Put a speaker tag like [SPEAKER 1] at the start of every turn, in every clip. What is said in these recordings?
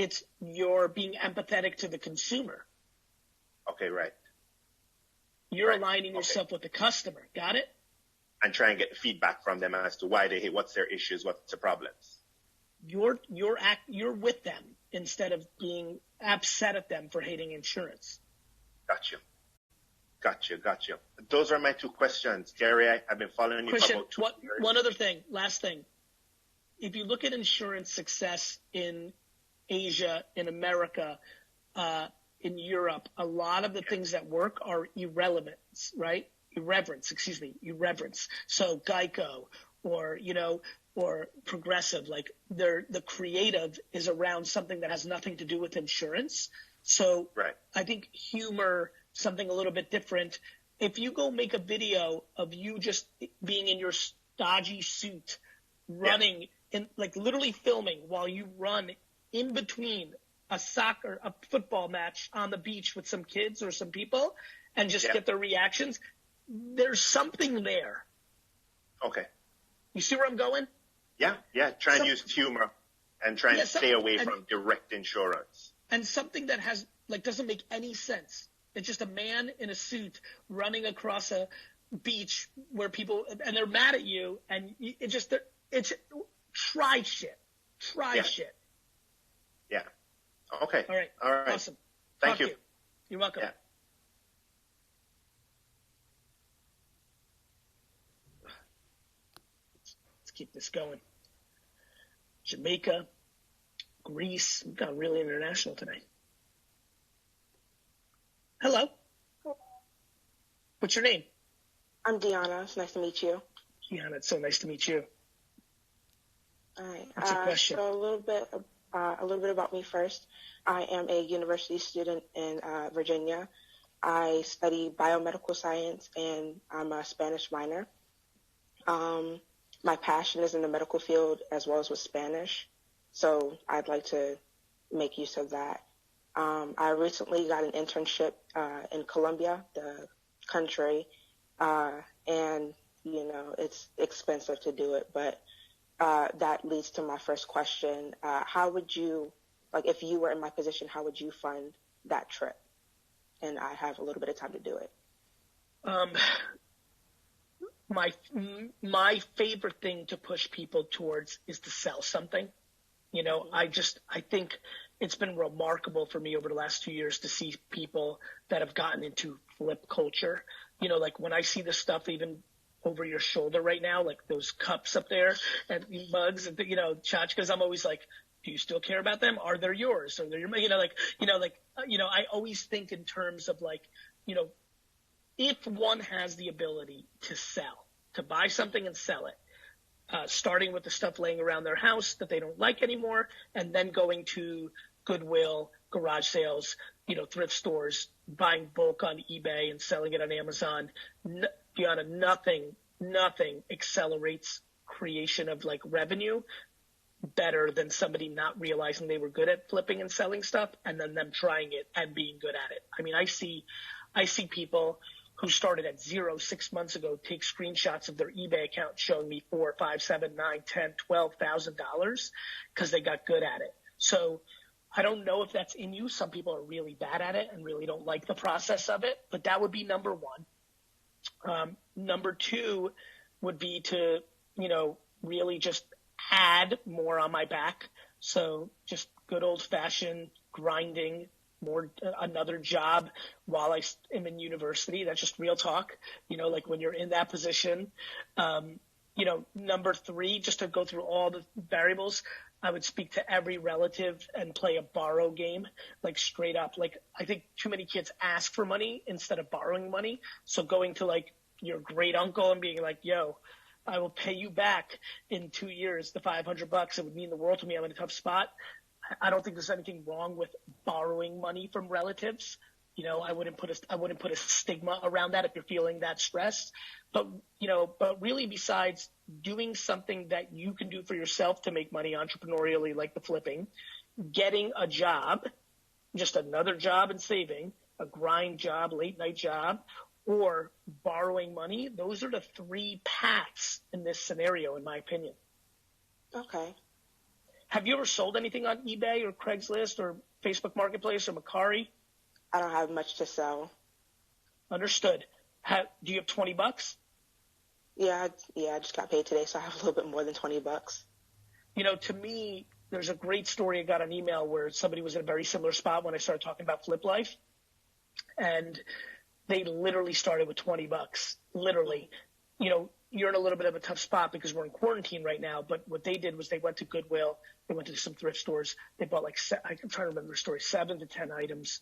[SPEAKER 1] It's you're being empathetic to the consumer.
[SPEAKER 2] Okay, right.
[SPEAKER 1] You're aligning yourself with the customer. Got it?
[SPEAKER 2] And try and get feedback from them as to why they hate, what's their issues, what's the problems.
[SPEAKER 1] You're with them instead of being upset at them for hating insurance.
[SPEAKER 2] Got you. Those are my two questions. Gary, I've been following you
[SPEAKER 1] Christian,
[SPEAKER 2] for about 2 years.
[SPEAKER 1] One other thing, last thing. If you look at insurance success in Asia, in America, in Europe, a lot of the things that work are irrelevance, right? Irreverence. So Geico or Progressive, like the creative is around something that has nothing to do with insurance. So I think humor, something a little bit different. If you go make a video of you just being in your stodgy suit, running and like literally filming while you run in between a football match on the beach with some kids or some people and just get their reactions, there's something there.
[SPEAKER 2] Okay.
[SPEAKER 1] You see where I'm going?
[SPEAKER 2] Yeah. Try and use humor and try and stay away from direct insurance.
[SPEAKER 1] And something that has doesn't make any sense. It's just a man in a suit running across a beach where people and they're mad at you, and it's try shit. Shit.
[SPEAKER 2] Yeah. Okay.
[SPEAKER 1] All right. Awesome.
[SPEAKER 2] Thank you.
[SPEAKER 1] You're welcome.
[SPEAKER 2] Yeah.
[SPEAKER 1] Let's keep this going. Jamaica, Greece. We've got really international today. Hello. What's your name?
[SPEAKER 3] I'm Deanna. It's nice to meet you.
[SPEAKER 1] Deanna, it's so nice to meet you.
[SPEAKER 3] All right.
[SPEAKER 1] What's your question?
[SPEAKER 3] So a little bit about me first. I am a university student in Virginia. I study biomedical science, and I'm a Spanish minor. My passion is in the medical field as well as with Spanish, so I'd like to make use of that. I recently got an internship in Colombia, the country, and, it's expensive to do it, but that leads to my first question. How would you, if you were in my position, how would you fund that trip? And I have a little bit of time to do it.
[SPEAKER 1] My favorite thing to push people towards is to sell something. I think it's been remarkable for me over the last 2 years to see people that have gotten into flip culture. When I see the stuff even over your shoulder right now, like those cups up there and mugs and, tchotchkes, I'm always like, do you still care about them? Are they yours? Or they're your, I always think in terms of if one has the ability to sell, to buy something and sell it, starting with the stuff laying around their house that they don't like anymore, and then going to Goodwill, garage sales, thrift stores, buying bulk on eBay and selling it on Amazon. Deanna, nothing accelerates creation of revenue better than somebody not realizing they were good at flipping and selling stuff and then them trying it and being good at it. I mean, I see people who started at 0 6 months ago take screenshots of their eBay account showing me $4, $5, $7, $9, $10, $12,000 because they got good at it. So I don't know if that's in you. Some people are really bad at it and really don't like the process of it, but that would be number one. Number two would be to, really just add more on my back. So just good old fashioned grinding, another job while I am in university. That's just real talk, when you're in that position. Number three, just to go through all the variables, I would speak to every relative and play a borrow game, straight up. I think too many kids ask for money instead of borrowing money. So going to your great uncle and being like, yo, I will pay you back in 2 years, the $500, it would mean the world to me. I'm in a tough spot. I don't think there's anything wrong with borrowing money from relatives. I wouldn't put a stigma around that if you're feeling that stress. But really besides doing something that you can do for yourself to make money entrepreneurially, like the flipping, getting a job, just another job and saving, a grind job, late night job, or borrowing money, those are the three paths in this scenario, in my opinion.
[SPEAKER 3] Okay.
[SPEAKER 1] Have you ever sold anything on eBay or Craigslist or Facebook Marketplace or Mercari?
[SPEAKER 3] I don't have much to sell.
[SPEAKER 1] Understood. Do you have $20?
[SPEAKER 3] Yeah, I just got paid today, so I have a little bit more than $20.
[SPEAKER 1] To me, there's a great story I got on email where somebody was in a very similar spot when I started talking about Flip Life. And they literally started with $20. Literally. You're in a little bit of a tough spot because we're in quarantine right now. But what they did was they went to Goodwill. They went to some thrift stores. They bought I'm trying to remember the story, 7 to 10 items.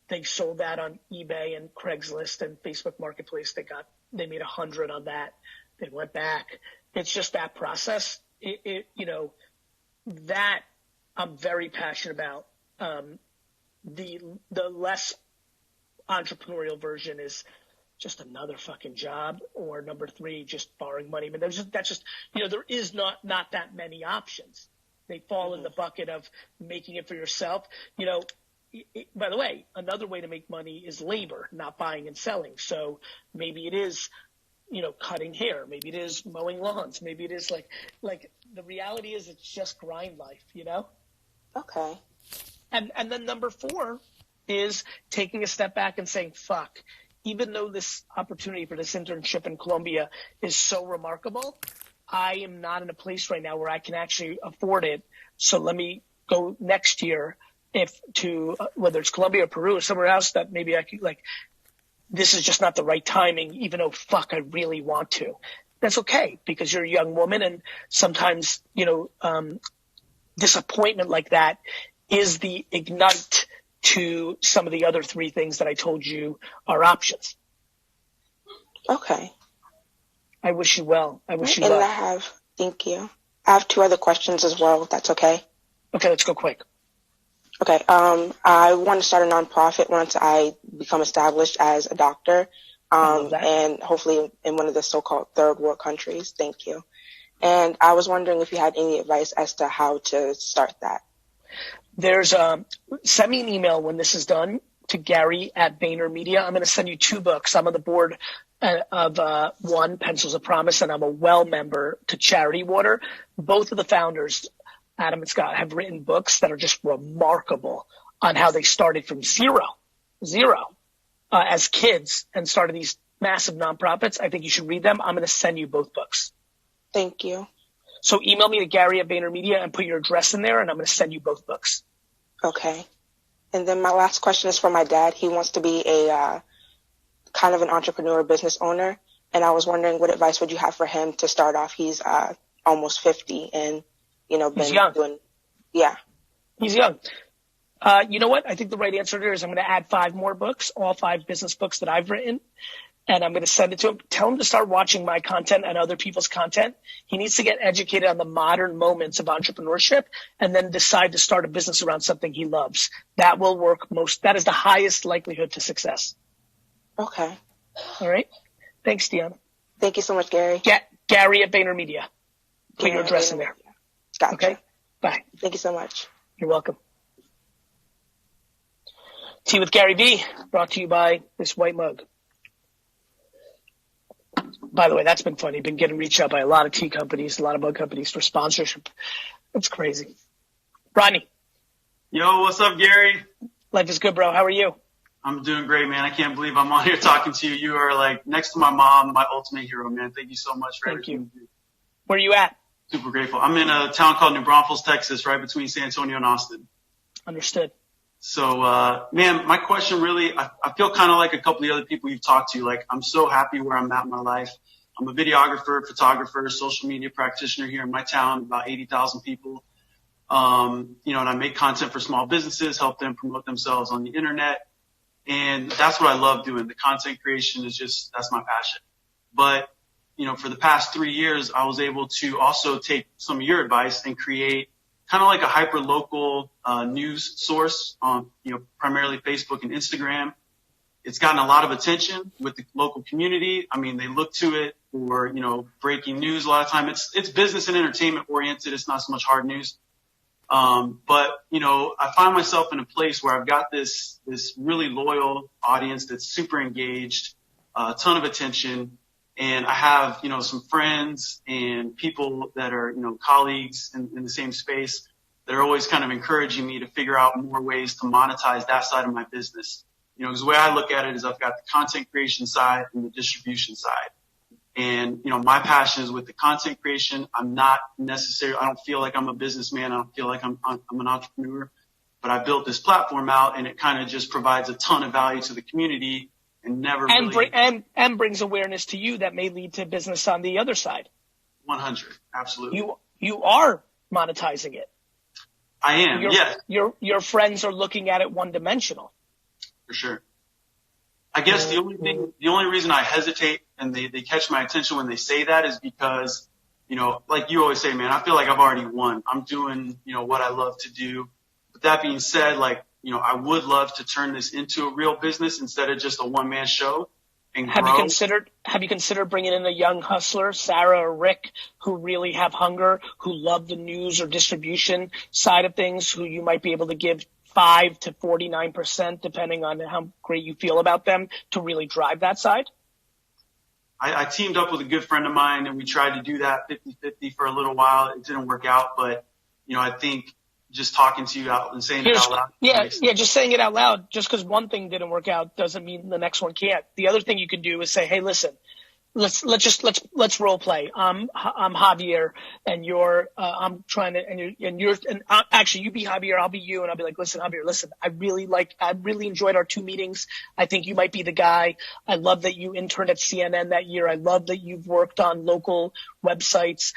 [SPEAKER 1] They sold that on eBay and Craigslist and Facebook Marketplace. They made 100 on that. They went back. It's just that process. That I'm very passionate about. The less entrepreneurial version is just another fucking job, or number 3, just borrowing money. But there is not that many options. They fall in the bucket of making it for yourself. By the way, another way to make money is labor, not buying and selling. So maybe it is, cutting hair. Maybe it is mowing lawns. Maybe it is like the reality is it's just grind life,
[SPEAKER 3] Okay.
[SPEAKER 1] And then number 4 is taking a step back and saying, fuck, even though this opportunity for this internship in Colombia is so remarkable, I am not in a place right now where I can actually afford it. So let me go next year whether it's Colombia or Peru or somewhere else that maybe I could this is just not the right timing, even though I really want to. That's okay, because you're a young woman, and sometimes, disappointment like that is the ignite to some of the other 3 things that I told you are options.
[SPEAKER 3] Okay.
[SPEAKER 1] I wish you well. Thank you.
[SPEAKER 3] I have 2 other questions as well, if that's okay.
[SPEAKER 1] Okay, let's go quick.
[SPEAKER 3] Okay. I want to start a nonprofit once I become established as a doctor, and hopefully in one of the so-called third world countries. Thank you. And I was wondering if you had any advice as to how to start that.
[SPEAKER 1] Send me an email when this is done to Gary at VaynerMedia. I'm going to send you 2 books. I'm on the board of one, Pencils of Promise, and I'm a well member to Charity Water. Both of the founders, Adam and Scott, have written books that are just remarkable on how they started from zero as kids and started these massive nonprofits. I think you should read them. I'm going to send you both books.
[SPEAKER 3] Thank you.
[SPEAKER 1] So email me to Gary at VaynerMedia and put your address in there, and I'm going to send you both books.
[SPEAKER 3] Okay. And then my last question is for my dad. He wants to be a kind of an entrepreneur, business owner, and I was wondering what advice would you have for him to start off? He's almost 50 and,
[SPEAKER 1] he's young.
[SPEAKER 3] Yeah.
[SPEAKER 1] He's young. You know what? I think the right answer there is I'm going to add 5 more books, all 5 business books that I've written, and I'm going to send it to him. Tell him to start watching my content and other people's content. He needs to get educated on the modern moments of entrepreneurship and then decide to start a business around something he loves. That will work that is the highest likelihood to success.
[SPEAKER 3] Okay.
[SPEAKER 1] All right. Thanks, Deanna.
[SPEAKER 3] Thank you so much, Gary.
[SPEAKER 1] Gary at VaynerMedia. Put your address in there.
[SPEAKER 3] Gotcha.
[SPEAKER 1] Okay. Bye.
[SPEAKER 3] Thank you so much.
[SPEAKER 1] You're welcome. Tea with Gary V, brought to you by this white mug. By the way, that's been funny. Been getting reached out by a lot of tea companies, a lot of mug companies for sponsorship. That's crazy. Rodney.
[SPEAKER 4] Yo, what's up, Gary?
[SPEAKER 1] Life is good, bro. How are you?
[SPEAKER 4] I'm doing great, man. I can't believe I'm on here talking to you. You are next to my mom, my ultimate hero, man. Thank you so much for everything you do.
[SPEAKER 1] Where are you at?
[SPEAKER 4] Super grateful. I'm in a town called New Braunfels, Texas, right between San Antonio and Austin.
[SPEAKER 1] Understood.
[SPEAKER 4] So, man, my question really, I feel kind of like a couple of the other people you've talked to. I'm so happy where I'm at in my life. I'm a videographer, photographer, social media practitioner here in my town, about 80,000 people. And I make content for small businesses, help them promote themselves on the internet. And that's what I love doing. The content creation that's my passion. But, for the past 3 years, I was able to also take some of your advice and create kind of like a hyper-local news source on, primarily Facebook and Instagram. It's gotten a lot of attention with the local community. I mean, they look to it for, breaking news a lot of time. It's business and entertainment oriented. It's not so much hard news. But I find myself in a place where I've got this really loyal audience that's super engaged, a ton of attention. And I have, some friends and people that are, colleagues in the same space that are always kind of encouraging me to figure out more ways to monetize that side of my business. Because the way I look at it is I've got the content creation side and the distribution side. And, my passion is with the content creation. I don't feel like I'm a businessman. I don't feel like I'm an entrepreneur, but I built this platform out and it kind of just provides a ton of value to the community and
[SPEAKER 1] and brings awareness to you that may lead to business on the other side.
[SPEAKER 4] 100. Absolutely.
[SPEAKER 1] You are monetizing it.
[SPEAKER 4] I am. Yes.
[SPEAKER 1] Your friends are looking at it one dimensional.
[SPEAKER 4] For sure. I guess the only reason I hesitate and they catch my attention when they say that is because, like you always say, man, I feel like I've already won. I'm doing, what I love to do. But that being said, like, I would love to turn this into a real business instead of just a one-man show and grow.
[SPEAKER 1] Have you considered bringing in a young hustler, Sarah or Rick, who really have hunger, who love the news or distribution side of things, who you might be able to give 5 to 49%, depending on how great you feel about them, to really drive that side?
[SPEAKER 4] I teamed up with a good friend of mine and we tried to do that 50-50 for a little while. It didn't work out, but I think just talking to you out and saying it out loud.
[SPEAKER 1] Yeah, just saying it out loud. Just because one thing didn't work out doesn't mean the next one can't. The other thing you can do is say, hey, listen, let's role play. I'm Javier, and I'm trying to, and actually you be Javier, I'll be you, and I'll be like, listen, Javier, I really enjoyed our 2 meetings. I think you might be the guy. I love that you interned at CNN that year. I love that you've worked on local websites.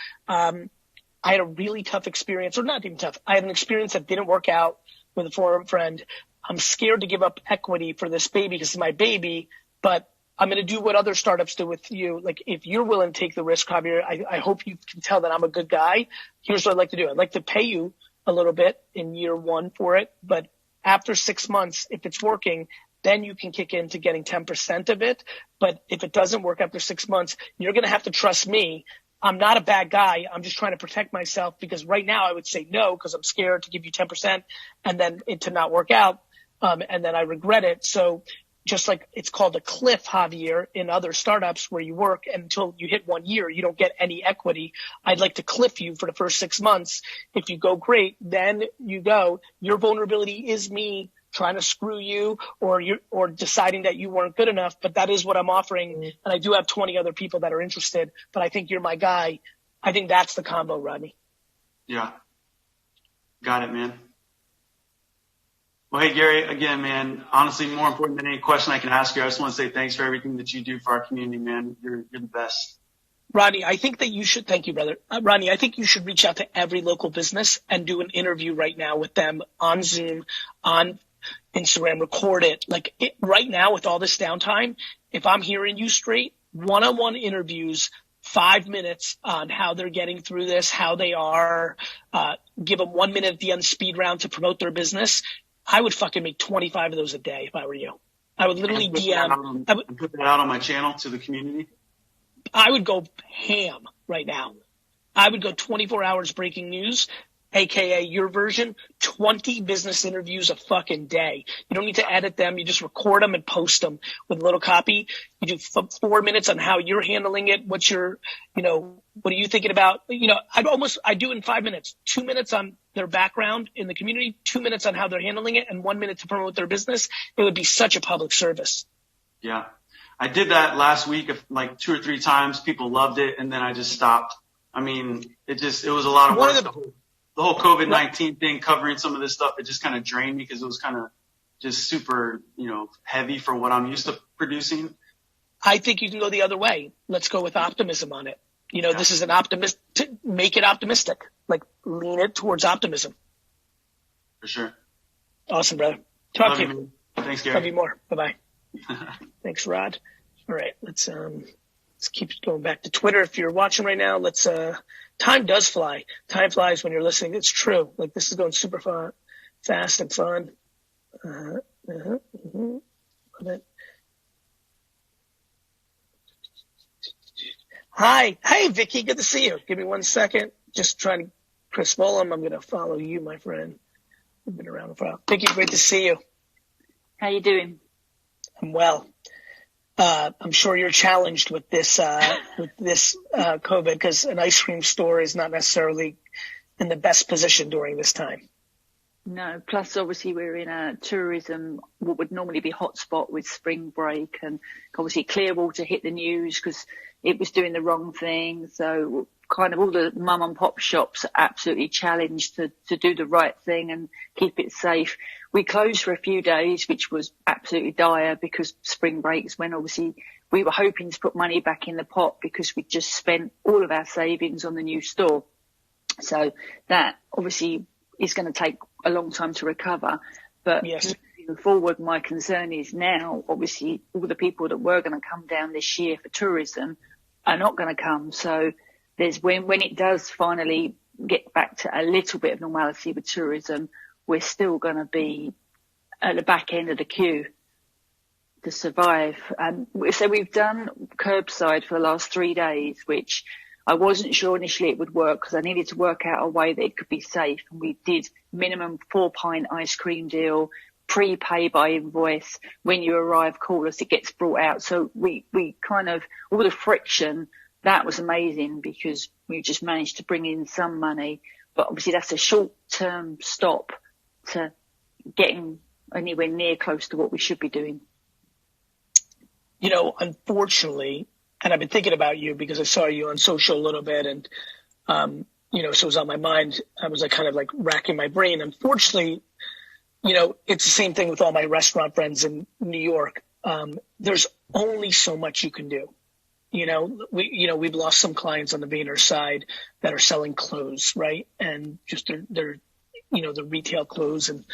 [SPEAKER 1] I had a really tough experience, or not even tough. I had an experience that didn't work out with a former friend. I'm scared to give up equity for this baby because it's my baby, but I'm going to do what other startups do with you. Like, if you're willing to take the risk, Javier, I hope you can tell that I'm a good guy. Here's what I'd like to do. I'd like to pay you a little bit in year 1 for it, but after 6 months, if it's working, then you can kick into getting 10% of it. But if it doesn't work after 6 months, you're going to have to trust me. I'm not a bad guy. I'm just trying to protect myself, because right now I would say no because I'm scared to give you 10% and then it to not work out. And then I regret it. So just like it's called a cliff, Javier, in other startups where you work, and until you hit 1 year, you don't get any equity. I'd like to cliff you for the first 6 months. If you go great, then you go. Your vulnerability is me trying to screw you or deciding that you weren't good enough, but that is what I'm offering. And I do have 20 other people that are interested, but I think you're my guy. I think that's the combo, Rodney.
[SPEAKER 4] Yeah. Got it, man. Well, hey, Gary, again, man, honestly, more important than any question I can ask you, I just want to say thanks for everything that you do for our community, man. You're the best.
[SPEAKER 1] Rodney, I think that you should, thank you, brother. Rodney, I think you should reach out to every local business and do an interview right now with them on Zoom, on Instagram, record it. Right now with all this downtime, if I'm hearing you straight, one-on-one interviews, 5 minutes on how they're getting through this, how they are, give them 1 minute at the end speed round to promote their business. I would fucking make 25 of those a day if I were you. I would literally DM.
[SPEAKER 4] I would put that out on my channel to the community.
[SPEAKER 1] I would go ham right now. I would go 24 hours breaking news, AKA your version, 20 business interviews a fucking day. You don't need to edit them. You just record them and post them with a little copy. You do 4 minutes on how you're handling it. What's your, what are you thinking about? I do in 5 minutes, 2 minutes on their background in the community, 2 minutes on how they're handling it, and 1 minute to promote their business. It would be such a public service.
[SPEAKER 4] Yeah. I did that last week, like 2 or 3 times. People loved it. And then I just stopped. I mean, it was a lot of work. The whole COVID-19 thing, covering some of this stuff, it just kind of drained me because it was kind of just super, heavy for what I'm used to producing.
[SPEAKER 1] I think you can go the other way. Let's go with optimism on it. This is an optimist. Make it optimistic. Lean it towards optimism.
[SPEAKER 4] For sure.
[SPEAKER 1] Awesome, brother. Talk to
[SPEAKER 4] you. Thanks, Gary.
[SPEAKER 1] Love you more. Bye-bye. Thanks, Rod. All right, let's keep going back to Twitter. If you're watching right now, time does fly. Time flies when you're listening. It's true. This is going super fun, fast and fun. Love it. Hi. Hey, Vicky. Good to see you. Give me 1 second. Just trying to, Chris Fulham, I'm going to follow you, my friend. We've been around a while. Vicky, great to see you.
[SPEAKER 5] How you doing?
[SPEAKER 1] I'm well. I'm sure you're challenged with this COVID, because an ice cream store is not necessarily in the best position during this time.
[SPEAKER 5] No, plus obviously we're in a tourism, what would normally be hotspot with spring break, and obviously Clearwater hit the news because it was doing the wrong thing. So kind of all the mum and pop shops are absolutely challenged to do the right thing and keep it safe. We closed for a few days, which was absolutely dire because spring breaks, when obviously we were hoping to put money back in the pot because we just spent all of our savings on the new store. So that obviously is going to take a long time to recover. But
[SPEAKER 1] yes,
[SPEAKER 5] moving forward, my concern is now, obviously, all the people that were going to come down this year for tourism are not going to come. So there's when it does finally get back to a little bit of normality with tourism, we're still going to be at the back end of the queue to survive. So we've done curbside for the last 3 days, which I wasn't sure initially it would work because I needed to work out a way that it could be safe. And we did minimum 4-pint ice cream deal, prepay by invoice. When you arrive, call us, it gets brought out. So we kind of, all the friction, that was amazing because we just managed to bring in some money. But obviously that's a short-term stop to getting anywhere near close to what we should be doing.
[SPEAKER 1] You know, unfortunately, and I've been thinking about you because I saw you on social a little bit, and, you know, so it was on my mind. I was like kind of like racking my brain. Unfortunately, you know, it's the same thing with all my restaurant friends in New York. There's only so much you can do. You know, we've lost some clients on the Vayner side that are selling clothes, right? And just they're, you know, the retail clothes, and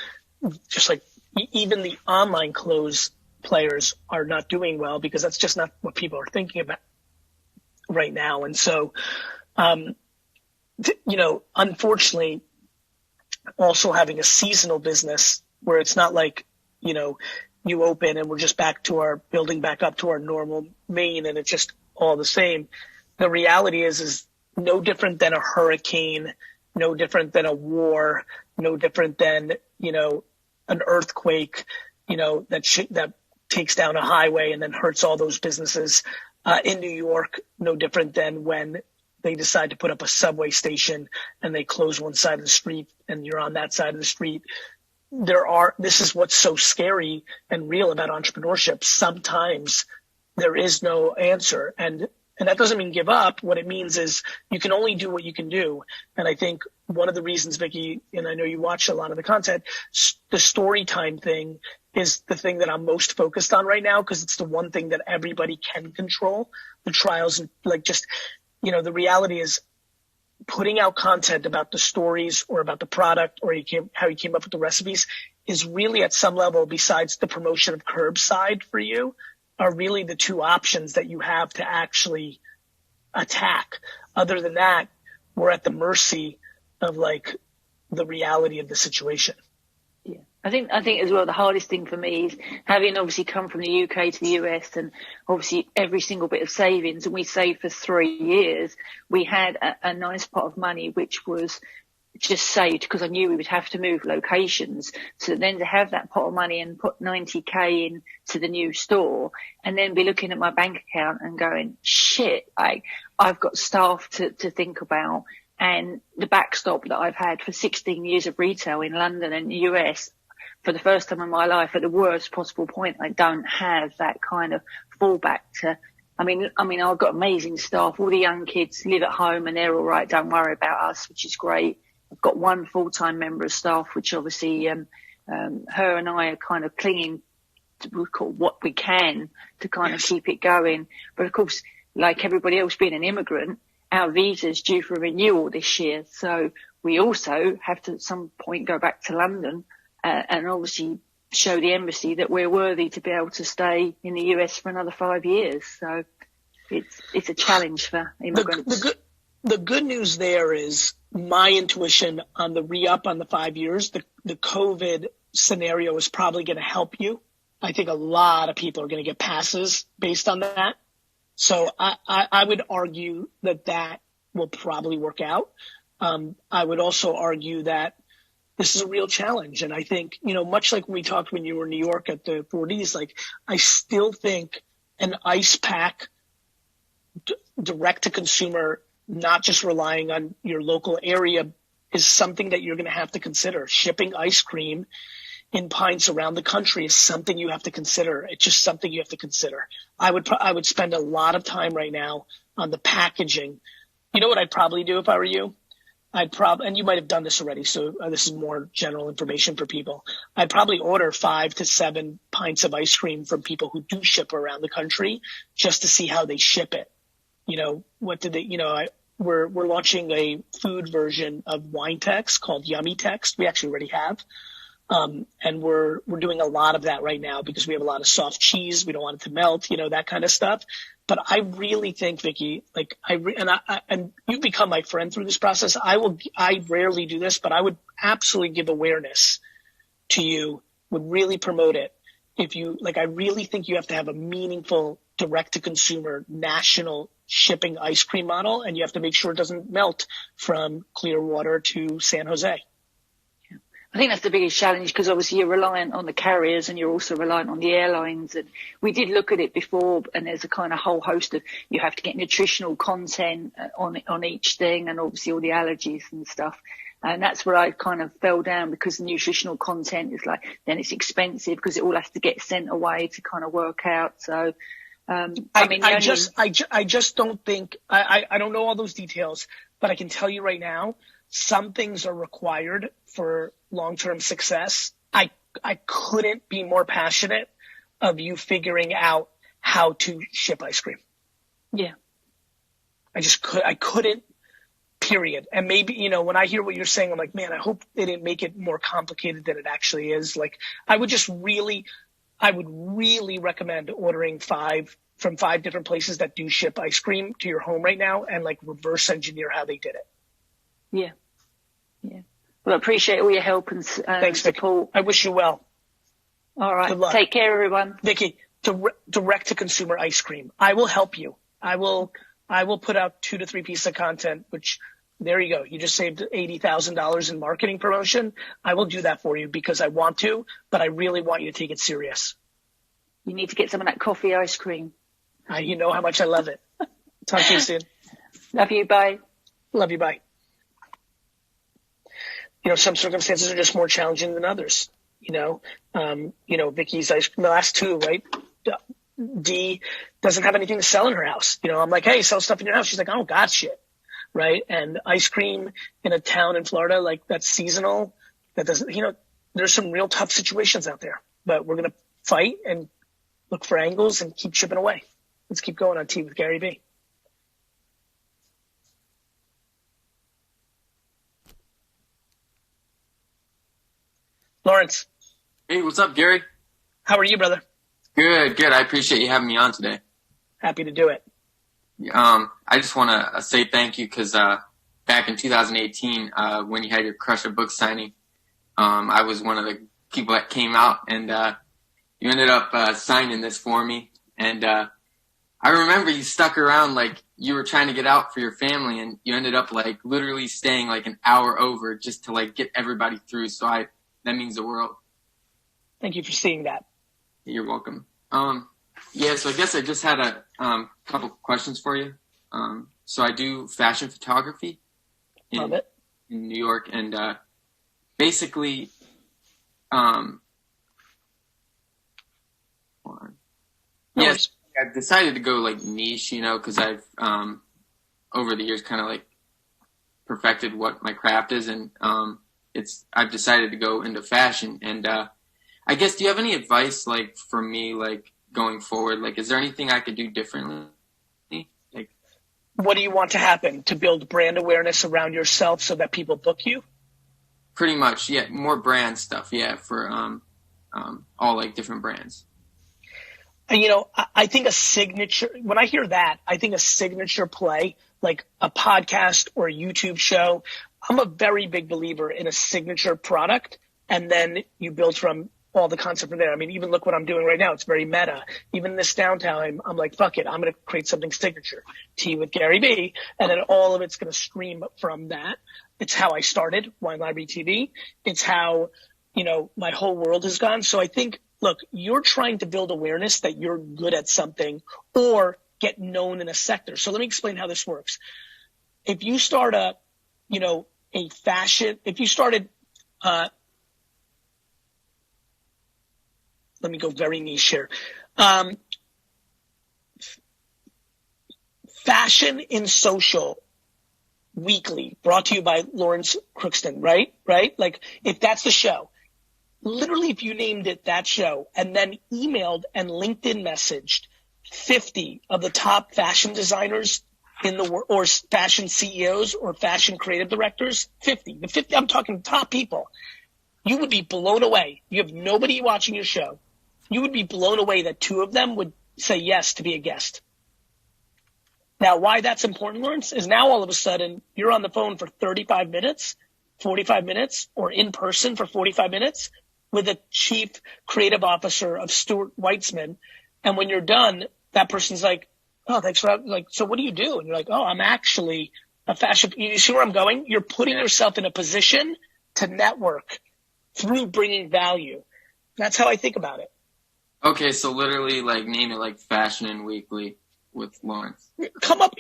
[SPEAKER 1] just like even the online clothes players are not doing well because that's just not what people are thinking about right now. And so, you know, unfortunately, also having a seasonal business where it's not like, you know, you open and we're just back to our building back up to our normal mean and it's just all the same. The reality is no different than a hurricane, no different than a war, no different than, you know, an earthquake, you know, that takes down a highway and then hurts all those businesses in New York, no different than when they decide to put up a subway station and they close one side of the street and you're on that side of the street. This is what's so scary and real about entrepreneurship. Sometimes there is no answer. And that doesn't mean give up. What it means is you can only do what you can do. And I think one of the reasons, Vicky, and I know you watch a lot of the content, the story time thing is the thing that I'm most focused on right now because it's the one thing that everybody can control. The trials, like just, you know, the reality is putting out content about the stories or about the product or how you came up with the recipes is really at some level, besides the promotion of curbside for you, are really the two options that you have to actually attack. Other than that, we're at the mercy of like the reality of the situation.
[SPEAKER 5] Yeah. I think as well, the hardest thing for me is having obviously come from the UK to the US and obviously every single bit of savings, and we saved for 3 years. We had a nice pot of money, which was just saved because I knew we would have to move locations. So then to have that pot of money and put 90K in to the new store and then be looking at my bank account and going, shit, I've got staff to think about. And the backstop that I've had for 16 years of retail in London and the US, for the first time in my life, at the worst possible point, I don't have that kind of fallback to. I mean, I've got amazing staff. All the young kids live at home and they're all right. Don't worry about us, which is great. I've got one full-time member of staff, which obviously her and I are kind of clinging to what we can to kind of keep it going. But of course, like everybody else being an immigrant, our visa's due for renewal this year. So we also have to at some point go back to London and obviously show the embassy that we're worthy to be able to stay in the US for another 5 years. So it's a challenge for immigrants.
[SPEAKER 1] The good news there is my intuition on the re-up on the 5 years, the COVID scenario is probably going to help you. I think a lot of people are going to get passes based on that. So I would argue that will probably work out. I would also argue that this is a real challenge. And I think, you know, much like we talked when you were in New York at the 4Ds, like I still think an ice pack direct to consumer, not just relying on your local area, is something that you're going to have to consider. Shipping ice cream in pints around the country is something you have to consider. It's just something you have to consider. I would spend a lot of time right now on the packaging. You know what I'd probably do if I were you? And you might have done this already, so this is more general information for people. I'd probably order 5 to 7 pints of ice cream from people who do ship around the country just to see how they ship it. What did they, we're launching a food version of Wine Text called Yummy Text. We actually already have. And we're doing a lot of that right now because we have a lot of soft cheese. We don't want it to melt, that kind of stuff. But I really think, Vicky, and you've become my friend through this process. I rarely do this, but I would absolutely give awareness to you, would really promote it. I really think you have to have a meaningful direct to consumer national shipping ice cream model, and you have to make sure it doesn't melt from Clearwater to San Jose.
[SPEAKER 5] I think that's the biggest challenge because obviously you're reliant on the carriers and you're also reliant on the airlines. And we did look at it before, and there's a kind of whole host of, you have to get nutritional content on each thing, and obviously all the allergies and stuff. And that's where I kind of fell down because the nutritional content is then it's expensive because it all has to get sent away to kind of work out. So, I just don't think, I don't know all those details, but I can tell you right now, some things are required for long-term success. I couldn't be more passionate of you figuring out how to ship ice cream. Yeah.
[SPEAKER 1] I couldn't, period. And maybe, when I hear what you're saying, I'm like, man, I hope they didn't make it more complicated than it actually is. I would really recommend ordering 5 from 5 different places that do ship ice cream to your home right now and reverse engineer how they did it.
[SPEAKER 5] Yeah. Yeah. Well, I appreciate all your help and
[SPEAKER 1] thanks,
[SPEAKER 5] support.
[SPEAKER 1] Vicky. I wish you well.
[SPEAKER 5] All right.
[SPEAKER 1] Good luck.
[SPEAKER 5] Take care, everyone.
[SPEAKER 1] Vicky, direct to consumer ice cream. I will help you. I will put out 2 to 3 pieces of content, which there you go. You just saved $80,000 in marketing promotion. I will do that for you because I want to, but I really want you to take it serious.
[SPEAKER 5] You need to get some of that coffee ice cream.
[SPEAKER 1] You know how much I love it. Talk to you soon.
[SPEAKER 5] Love you. Bye.
[SPEAKER 1] Love you. Bye. Some circumstances are just more challenging than others. Vicky's ice cream, the last 2, right? D doesn't have anything to sell in her house. I'm like, hey, sell stuff in your house. She's like, I don't got shit. Right. And ice cream in a town in Florida, that's seasonal. That doesn't, there's some real tough situations out there, but we're going to fight and look for angles and keep chipping away. Let's keep going on Tea with Gary B. Lawrence.
[SPEAKER 6] Hey, what's up, Gary?
[SPEAKER 1] How are you, brother?
[SPEAKER 6] Good. I appreciate you having me on today.
[SPEAKER 1] Happy to do it.
[SPEAKER 6] I just want to say thank you because back in 2018, when you had your Crusher book signing, I was one of the people that came out, and you ended up signing this for me. And I remember you stuck around like you were trying to get out for your family, and you ended up literally staying an hour over just to get everybody through. So that means the world.
[SPEAKER 1] Thank you for seeing that.
[SPEAKER 6] You're welcome. So I guess I just had a couple questions for you. So I do fashion photography in New York, and basically, yes, I've decided to go niche, because I've over the years kind of perfected what my craft is, and I've decided to go into fashion. And I guess, do you have any advice for me going forward? Is there anything I could do differently?
[SPEAKER 1] What do you want to happen? To build brand awareness around yourself so that people book you?
[SPEAKER 6] Pretty much, yeah. More brand stuff, yeah, for all different brands.
[SPEAKER 1] And I think a signature, when I hear that, I think a signature play, like a podcast or a YouTube show, I'm a very big believer in a signature product, and then you build from all the concept from there. I mean, even look what I'm doing right now. It's very meta. Even this downtime, I'm like, fuck it. I'm going to create something signature. Tea with Gary B. And then all of it's going to stream from that. It's how I started Wine Library TV. It's how, my whole world has gone. So I think look, you're trying to build awareness that you're good at something or get known in a sector. So let me explain how this works. If you start let me go very niche here. Fashion in Social Weekly, brought to you by Lawrence Crookston, right? Like, if that's the show, literally if you named it that show and then emailed and LinkedIn messaged 50 of the top fashion designers in the world, or fashion CEOs or fashion creative directors, 50, I'm talking top people, you would be blown away. You have nobody watching your show. You would be blown away that 2 of them would say yes to be a guest. Now, why that's important, Lawrence, is now all of a sudden you're on the phone for 35 minutes, 45 minutes, or in person for 45 minutes with a chief creative officer of Stuart Weitzman. And when you're done, that person's like, oh, thanks for, like, so what do you do? And you're like, oh, I'm actually a fashion. You see where I'm going? You're putting yourself in a position to network through bringing value. That's how I think about it.
[SPEAKER 6] Okay, so literally, like, name it like Fashion Weekly with Lawrence.
[SPEAKER 1] Come up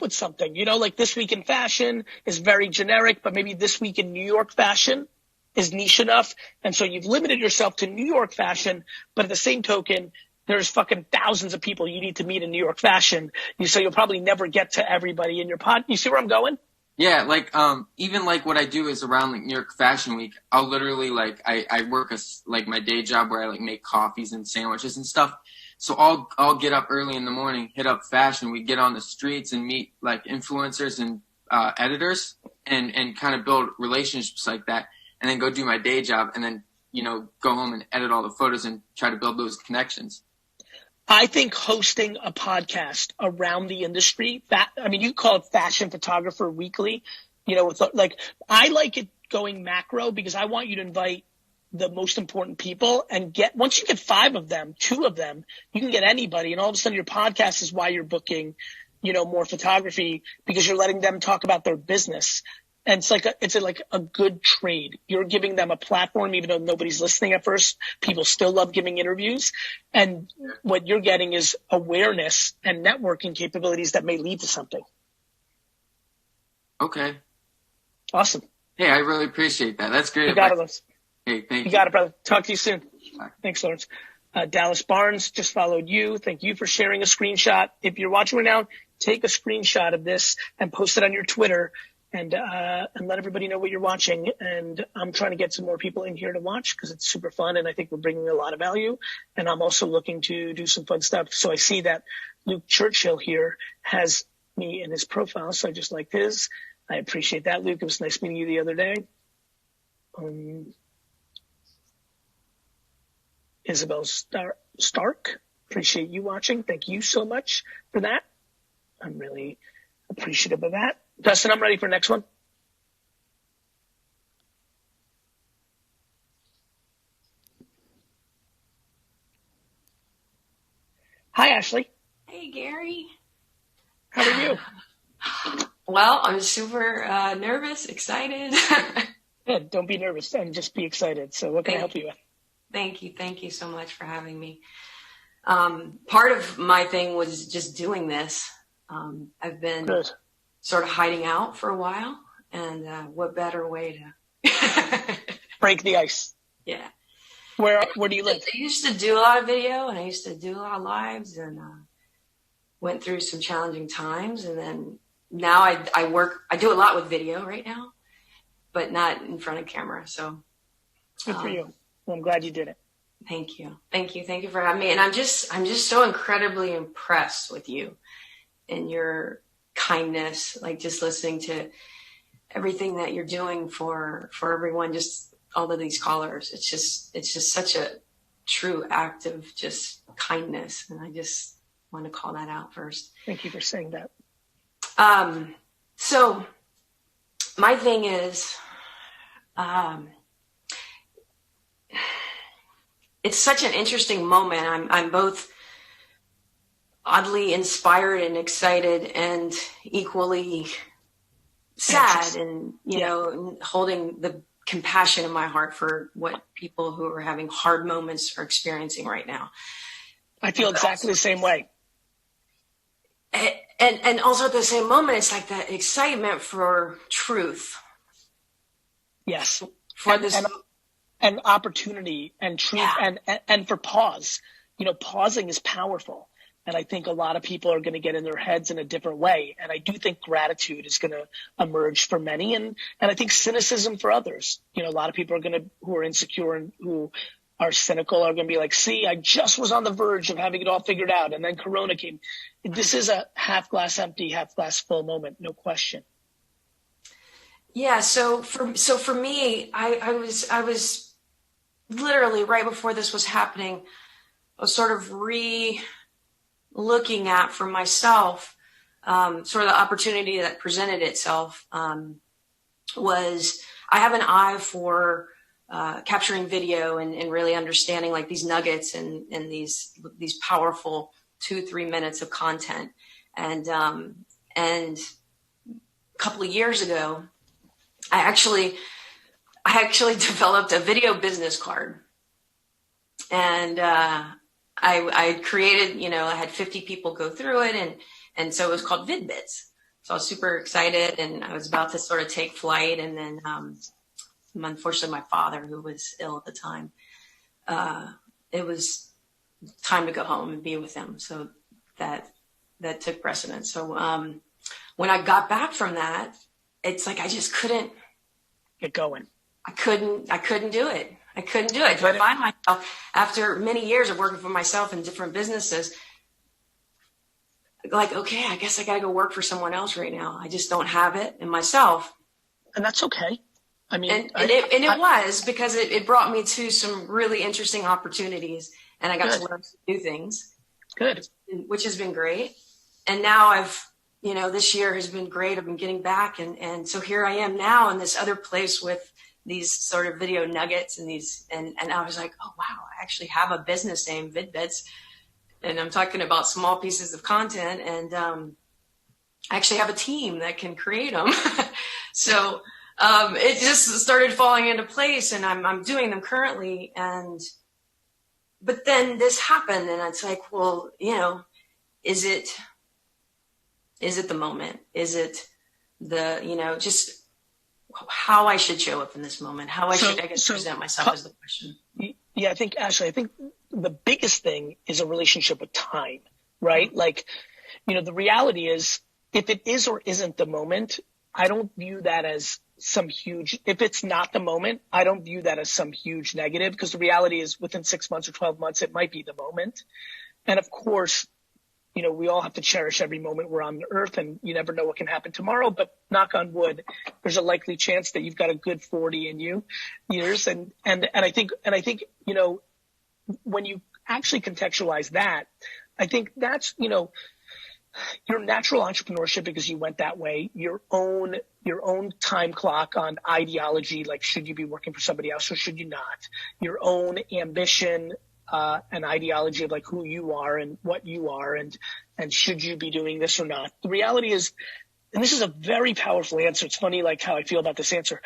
[SPEAKER 1] with something. Like This Week in Fashion is very generic, but maybe This Week in New York Fashion is niche enough. And so you've limited yourself to New York fashion, but at the same token, there's fucking thousands of people you need to meet in New York fashion. So you'll probably never get to everybody in your pod. You see where I'm going?
[SPEAKER 6] Yeah, like, even like what I do is around like New York Fashion Week, I'll literally like, I work like my day job where I like make coffees and sandwiches and stuff. So I'll get up early in the morning, hit up fashion. We get on the streets and meet like influencers and editors and kind of build relationships like that, and then go do my day job and then, go home and edit all the photos and try to build those connections.
[SPEAKER 1] I think hosting a podcast around the industry, you call it Fashion Photographer Weekly, I like it going macro because I want you to invite the most important people and once you get 5 of them, 2 of them, you can get anybody. And all of a sudden your podcast is why you're booking, more photography, because you're letting them talk about their business. And it's like a good trade. You're giving them a platform, even though nobody's listening at first. People still love giving interviews. And what you're getting is awareness and networking capabilities that may lead to something.
[SPEAKER 6] Okay.
[SPEAKER 1] Awesome.
[SPEAKER 6] Hey, I really appreciate that. That's great.
[SPEAKER 1] You got it, Lawrence.
[SPEAKER 6] Hey, thank you.
[SPEAKER 1] You got it, brother. Talk to you soon.
[SPEAKER 6] Bye.
[SPEAKER 1] Thanks, Lawrence. Dallas Barnes just followed you. Thank you for sharing a screenshot. If you're watching right now, take a screenshot of this and post it on your Twitter and let everybody know what you're watching. And I'm trying to get some more people in here to watch because it's super fun. And I think we're bringing a lot of value. And I'm also looking to do some fun stuff. So I see that Luke Churchill here has me in his profile. So I just liked his. I appreciate that, Luke. It was nice meeting you the other day. Isabel Stark, appreciate you watching. Thank you so much for that. I'm really appreciative of that. Dustin, I'm ready for the next one. Hi, Ashley.
[SPEAKER 7] Hey, Gary.
[SPEAKER 1] How are you?
[SPEAKER 7] Well, I'm super nervous, excited.
[SPEAKER 1] Good. Don't be nervous and just be excited. So what can I help you with?
[SPEAKER 7] Thank you. Thank you so much for having me. Part of my thing was just doing this. I've been sort of hiding out for a while, and what better way to
[SPEAKER 1] break the ice?
[SPEAKER 7] Yeah.
[SPEAKER 1] Where do you live?
[SPEAKER 7] I used to do a lot of video, and I used to do a lot of lives, and went through some challenging times, and then now I do a lot with video right now, but not in front of camera. So
[SPEAKER 1] good for you. Well, I'm glad you did it.
[SPEAKER 7] Thank you. Thank you. Thank you for having me. And I'm just so incredibly impressed with you and your kindness, like just listening to everything that you're doing for everyone, just all of these callers. It's just such a true act of just kindness. And I just want to call that out first.
[SPEAKER 1] Thank you for saying that.
[SPEAKER 7] So my thing is, it's such an interesting moment. I'm both oddly inspired and excited and equally sad and, you know, holding the compassion in my heart for what people who are having hard moments are experiencing right now.
[SPEAKER 1] I feel exactly the same way.
[SPEAKER 7] And also at the same moment, it's like that excitement for truth.
[SPEAKER 1] Yes.
[SPEAKER 7] For this.
[SPEAKER 1] And opportunity and truth and for pause. Pausing is powerful. And I think a lot of people are going to get in their heads in a different way. And I do think gratitude is going to emerge for many. And I think cynicism for others. A lot of people who are insecure and who are cynical are going to be like, see, I just was on the verge of having it all figured out. And then Corona came. This is a half glass empty, half glass full moment. No question.
[SPEAKER 7] Yeah. So for me, I was literally right before this was happening, I was sort of looking at for myself, sort of the opportunity that presented itself, was I have an eye for capturing video and really understanding like these nuggets and these powerful 2-3 minutes of content. And a couple of years ago, I actually developed a video business card, and I created, I had 50 people go through it, and so it was called VidBits. So I was super excited, and I was about to sort of take flight, and then unfortunately my father, who was ill at the time, it was time to go home and be with him. So that took precedence. So when I got back from that, it's like I just couldn't
[SPEAKER 1] get going.
[SPEAKER 7] I couldn't do it. I couldn't do it. So I find myself, after many years of working for myself in different businesses, like, okay, I guess I got to go work for someone else right now. I just don't have it in myself.
[SPEAKER 1] And that's okay. I mean,
[SPEAKER 7] it was because it brought me to some really interesting opportunities, and I got to learn some new things.
[SPEAKER 1] Good.
[SPEAKER 7] Which has been great. And now this year has been great. I've been getting back. And so here I am now in this other place with these sort of video nuggets and I was like, oh, wow, I actually have a business name, VidBits. And I'm talking about small pieces of content, and I actually have a team that can create them. So it just started falling into place, and I'm doing them currently. But then this happened, and it's like, well, is it the moment? Is it just how I should show up in this moment? How I should present myself is the question.
[SPEAKER 1] Yeah, Ashley, I think the biggest thing is a relationship with time, right? Mm-hmm. Like, the reality is, if it is or isn't the moment, I don't view that as if it's not the moment, I don't view that as some huge negative, because the reality is within 6 months or 12 months, it might be the moment. And of course, we all have to cherish every moment we're on the earth, and you never know what can happen tomorrow, but knock on wood, there's a likely chance that you've got a good 40 in you years. And I think, when you actually contextualize that, I think that's, your natural entrepreneurship, because you went that way, your own time clock on ideology, like should you be working for somebody else or should you not, your own ambition, an ideology of like who you are and what you are and should you be doing this or not. The reality is, and this is a very powerful answer. It's funny, like how I feel about this answer.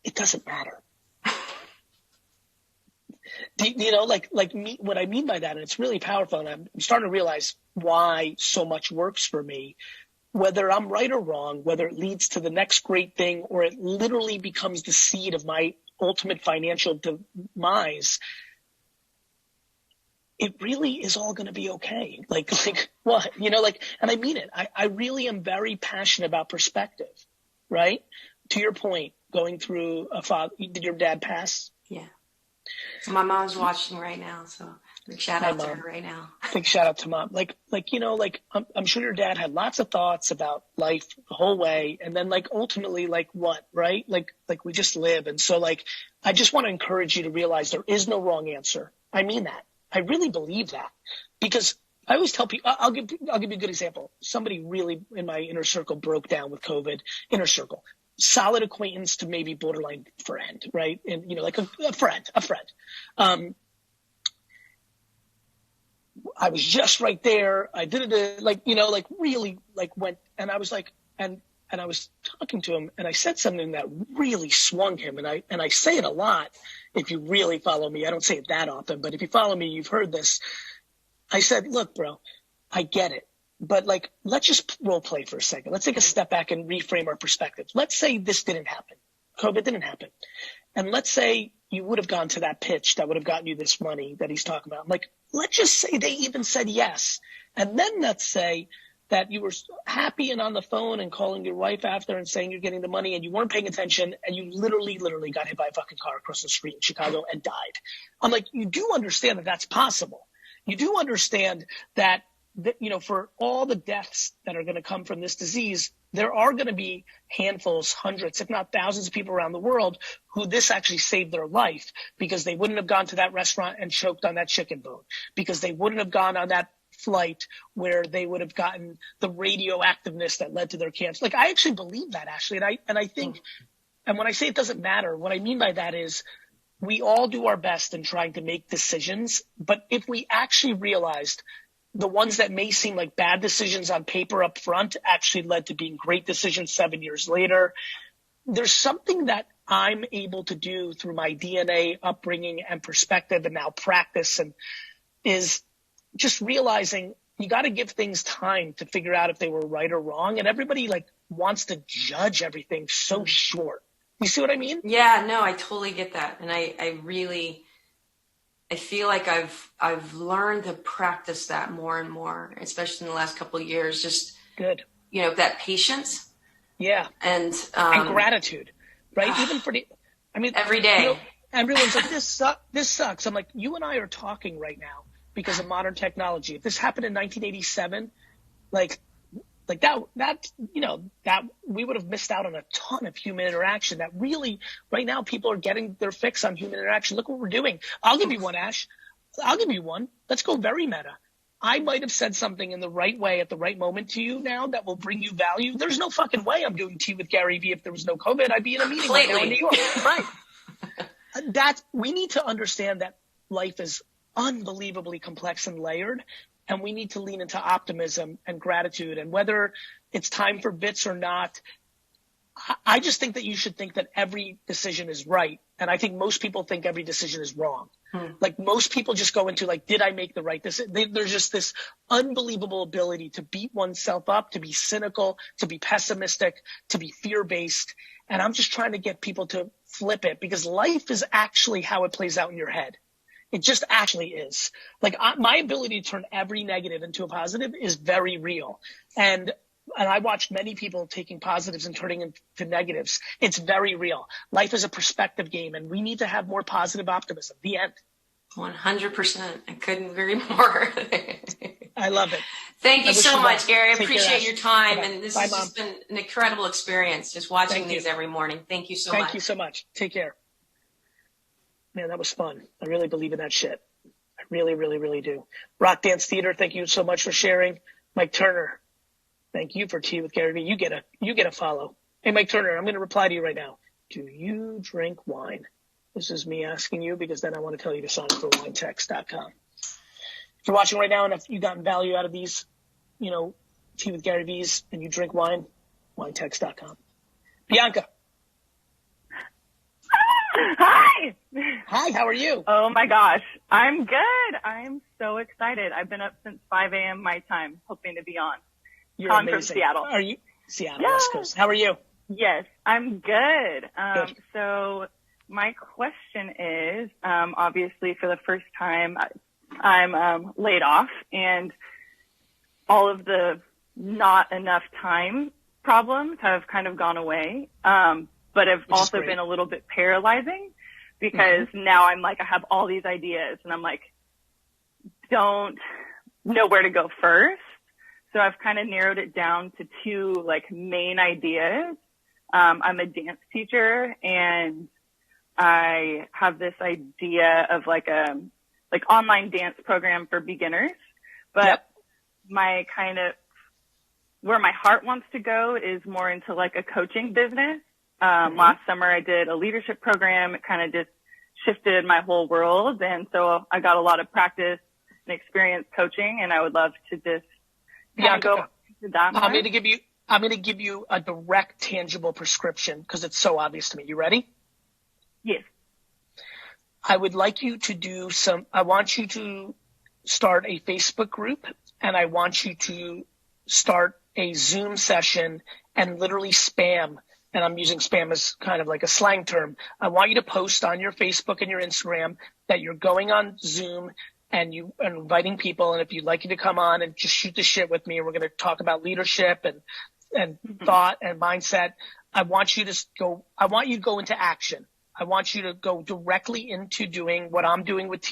[SPEAKER 1] It doesn't matter. Like me, what I mean by that, and it's really powerful, and I'm starting to realize why so much works for me, whether I'm right or wrong, whether it leads to the next great thing or it literally becomes the seed of my ultimate financial demise, it really is all going to be okay. Like what, and I mean it. I really am very passionate about perspective, right? To your point, going through did your dad pass?
[SPEAKER 7] Yeah. So my mom's watching right now, so big shout out to her right now.
[SPEAKER 1] Big shout out to mom. I'm sure your dad had lots of thoughts about life the whole way, and then ultimately what, right? Like we just live, and so I just want to encourage you to realize there is no wrong answer. I mean that. I really believe that, because I always tell people. I'll give you a good example. Somebody really in my inner circle broke down with COVID. Inner circle. Solid acquaintance to maybe borderline friend, right? And, a friend. I was just right there. I did it, really, went, and I was and and I was talking to him, and I said something that really swung him. And I say it a lot. If you really follow me, I don't say it that often, but if you follow me, you've heard this. I said, look, bro, I get it, but like, let's just role play for a second. Let's take a step back and reframe our perspective. Let's say this didn't happen. COVID didn't happen. And let's say you would have gone to that pitch that would have gotten you this money that he's talking about. Like, let's just say they even said yes. And then let's say that you were happy and on the phone and calling your wife after and saying you're getting the money and you weren't paying attention and you literally got hit by a fucking car across the street in Chicago and died. I'm like, you do understand that that's possible. You do understand that, you know, for all the deaths that are going to come from this disease, there are going to be handfuls, hundreds, if not thousands of people around the world who this actually saved their life because they wouldn't have gone to that restaurant and choked on that chicken bone, because they wouldn't have gone on that flight where they would have gotten the radioactiveness that led to their cancer. Like, I actually believe that, Ashley. And I think, and when I say it doesn't matter, what I mean by that is we all do our best in trying to make decisions. But if we actually realized the ones that may seem like bad decisions on paper up front actually led to being great decisions 7 years later, there's something that I'm able to do through my DNA upbringing and perspective and now practice, and is just realizing you got to give things time to figure out if they were right or wrong. And everybody like wants to judge everything so short. You see what I mean?
[SPEAKER 7] Yeah, no, I totally get that. And I feel like I've learned to practice that more and more, especially in the last couple of years. Just
[SPEAKER 1] good,
[SPEAKER 7] you know, that patience.
[SPEAKER 1] Yeah.
[SPEAKER 7] And
[SPEAKER 1] gratitude, right? Even for
[SPEAKER 7] every day. You know,
[SPEAKER 1] everyone's like, this sucks. I'm like, you and I are talking right now because of modern technology. If this happened in 1987, like that, you know, that we would have missed out on a ton of human interaction that really right now people are getting their fix on human interaction. Look what we're doing. I'll give you one, Ash. I'll give you one. Let's go very meta. I might have said something in the right way at the right moment to you now that will bring you value. There's no fucking way I'm doing Tea with Gary Vee if there was no COVID. I'd be in a meeting right now in New York. Right. We need to understand that life is unbelievably complex and layered, and we need to lean into optimism and gratitude. And whether it's time for bits or not, I just think that you should think that every decision is right. And I think most people think every decision is wrong. Like most people just go into like, did I make the right decision? There's just this unbelievable ability to beat oneself up, to be cynical, to be pessimistic, to be fear-based. And I'm just trying to get people to flip it, because life is actually how it plays out in your head. It just actually is. Like my ability to turn every negative into a positive is very real. And I watched many people taking positives and turning into negatives. It's very real. Life is a perspective game, and we need to have more positive optimism. The end.
[SPEAKER 7] 100%. I couldn't agree more.
[SPEAKER 1] I love it.
[SPEAKER 7] Thank you so much, Gary. I appreciate your time.
[SPEAKER 1] Bye-bye.
[SPEAKER 7] And this
[SPEAKER 1] Bye,
[SPEAKER 7] has
[SPEAKER 1] Mom.
[SPEAKER 7] just been an incredible experience, just watching these every morning. Thank you so much.
[SPEAKER 1] Thank you so much. Take care. Man, that was fun. I really believe in that shit. I really, really, really do. Rock Dance Theater, thank you so much for sharing. Mike Turner, thank you for Tea with Gary Vee. You get a follow. Hey, Mike Turner, I'm going to reply to you right now. Do you drink wine? This is me asking you, because then I want to tell you to sign up for winetext.com. If you're watching right now and if you've gotten value out of these, you know, Tea with Gary Vee's, and you drink wine, winetext.com. Bianca.
[SPEAKER 8] Hi.
[SPEAKER 1] Hi, how are you?
[SPEAKER 8] Oh my gosh. I'm good. I'm so excited. I've been up since 5 a.m. my time, hoping to be on.
[SPEAKER 1] You're
[SPEAKER 8] I'm
[SPEAKER 1] amazing.
[SPEAKER 8] from Seattle.
[SPEAKER 1] Are you? Seattle,
[SPEAKER 8] Yeah.
[SPEAKER 1] West Coast. How are you?
[SPEAKER 8] Yes, I'm good.
[SPEAKER 1] Good.
[SPEAKER 8] So my question is, obviously for the first time, I'm laid off, and all of the not enough time problems have kind of gone away. But have also been a little bit paralyzing, because now I'm like, I have all these ideas and I'm like, don't know where to go first. So I've kind of narrowed it down to two like main ideas. I'm a dance teacher, and I have this idea of like a online dance program for beginners, but my kind of where my heart wants to go is more into like a coaching business. Last summer I did a leadership program. It kind of just shifted my whole world. And so I got a lot of practice and experience coaching, and I would love to just go to that.
[SPEAKER 1] I'm going to give I'm going to give you a direct, tangible prescription because it's so obvious to me. You ready?
[SPEAKER 8] Yes.
[SPEAKER 1] I would like you to I want you to start a Facebook group, and I want you to start a Zoom session and literally spam. And I'm using spam as kind of like a slang term. I want you to post on your Facebook and your Instagram that you're going on Zoom and you are inviting people. And if you'd like you to come on and just shoot the shit with me, and we're going to talk about leadership and thought and mindset. I want you to go into action. I want you to go directly into doing what I'm doing with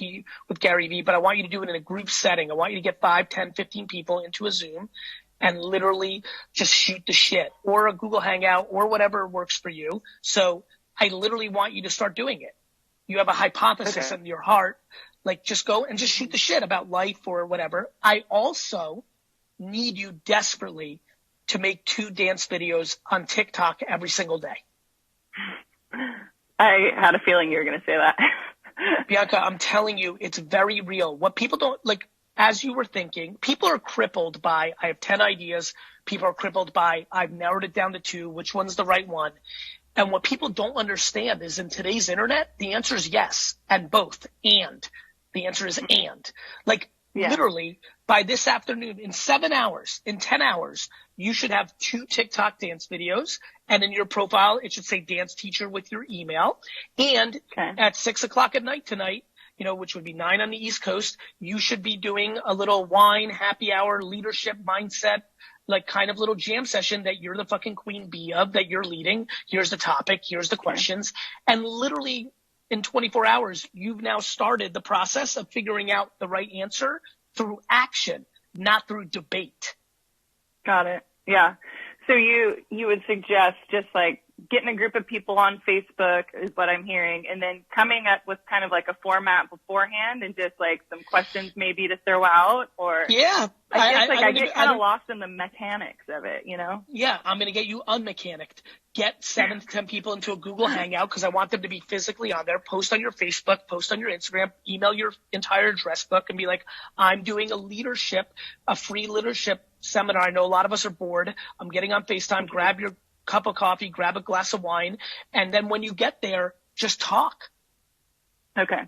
[SPEAKER 1] Gary Vee, but I want you to do it in a group setting. I want you to get 5, 10, 15 people into a Zoom and literally just shoot the shit, or a Google Hangout, or whatever works for you. So I literally want you to start doing it. You have a hypothesis in your heart, like just go and just shoot the shit about life or whatever. I also need you desperately to make 2 dance videos on TikTok every single day.
[SPEAKER 8] I had a feeling you were going to say that.
[SPEAKER 1] Bianca, I'm telling you, it's very real. What people don't like, as you were thinking, people are crippled by, I have 10 ideas. People are crippled by, I've narrowed it down to 2. Which one's the right one? And what people don't understand is in today's internet, the answer is yes, and both, and. The answer is and. Like, literally, by this afternoon, in 7 hours, in 10 hours, you should have 2 TikTok dance videos. And in your profile, it should say dance teacher with your email. And at 6 o'clock at night tonight, which would be 9 on the East Coast, you should be doing a little wine, happy hour, leadership mindset, like kind of little jam session that you're the fucking queen bee of, that you're leading. Here's the topic. Here's the questions. And literally in 24 hours, you've now started the process of figuring out the right answer through action, not through debate.
[SPEAKER 8] Got it. Yeah. So you would suggest just like getting a group of people on Facebook is what I'm hearing, and then coming up with kind of like a format beforehand and just like some questions maybe to throw out, or
[SPEAKER 1] I
[SPEAKER 8] get kind of lost in the mechanics of it,
[SPEAKER 1] Yeah, I'm going to get you unmechanicked. Get 7 to 10 people into a Google Hangout because I want them to be physically on there. Post on your Facebook, post on your Instagram, email your entire address book and be like, I'm doing a free leadership seminar. I know a lot of us are bored. I'm getting on FaceTime. Grab your cup of coffee, grab a glass of wine, and then when you get there, just talk.
[SPEAKER 8] Okay.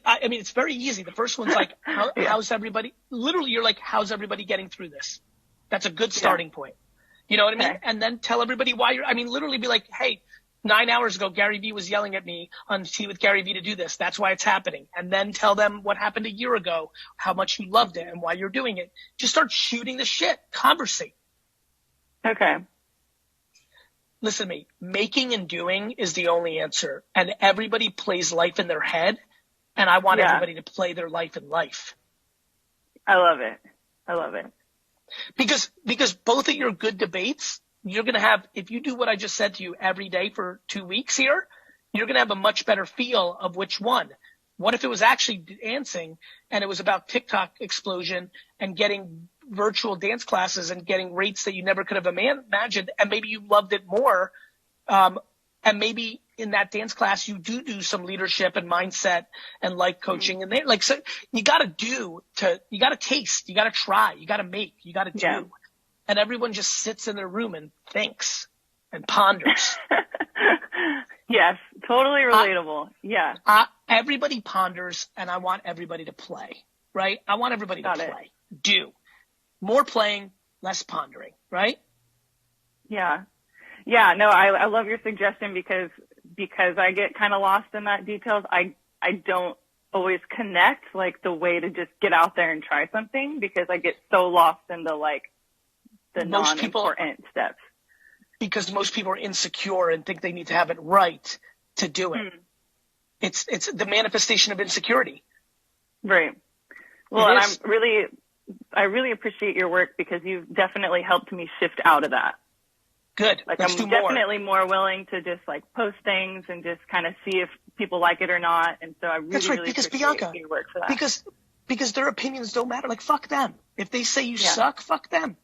[SPEAKER 1] I mean, it's very easy. The first one's like, how's everybody? Literally, you're like, how's everybody getting through this? That's a good starting point. You know what I mean? And then tell everybody why literally be like, hey, 9 hours ago, Gary Vee was yelling at me on Tea with Gary Vee to do this. That's why it's happening. And then tell them what happened a year ago, how much you loved it and why you're doing it. Just start shooting the shit. Conversate.
[SPEAKER 8] Okay.
[SPEAKER 1] Listen to me. Making and doing is the only answer. And everybody plays life in their head. And I want everybody to play their life in life.
[SPEAKER 8] I love it. I love it.
[SPEAKER 1] Because both of your good debates, you're going to have, if you do what I just said to you every day for 2 weeks here, you're going to have a much better feel of which one. What if it was actually dancing and it was about TikTok explosion and getting virtual dance classes and getting rates that you never could have imagined, and maybe you loved it more, and maybe in that dance class you do some leadership and mindset and life coaching, and they so you got to taste, you got to try, you got to make, you got to do, and everyone just sits in their room and thinks and ponders.
[SPEAKER 8] Yes, totally relatable.
[SPEAKER 1] Everybody ponders, and I want everybody to play, right? I want everybody to play. Do. More playing, less pondering, right?
[SPEAKER 8] Yeah. Yeah, no, I love your suggestion because I get kind of lost in that details. I don't always connect like the way to just get out there and try something because I get so lost in the like the non-important steps.
[SPEAKER 1] Because most people are insecure and think they need to have it right to do it. It's the manifestation of insecurity.
[SPEAKER 8] Right. Well, and I really appreciate your work because you've definitely helped me shift out of that.
[SPEAKER 1] Good.
[SPEAKER 8] Like
[SPEAKER 1] Let's
[SPEAKER 8] I'm definitely more willing to just like post things and just kind of see if people like it or not. And so I really appreciate
[SPEAKER 1] Bianca,
[SPEAKER 8] your work for that.
[SPEAKER 1] Because their opinions don't matter. Like fuck them. If they say you suck, fuck them.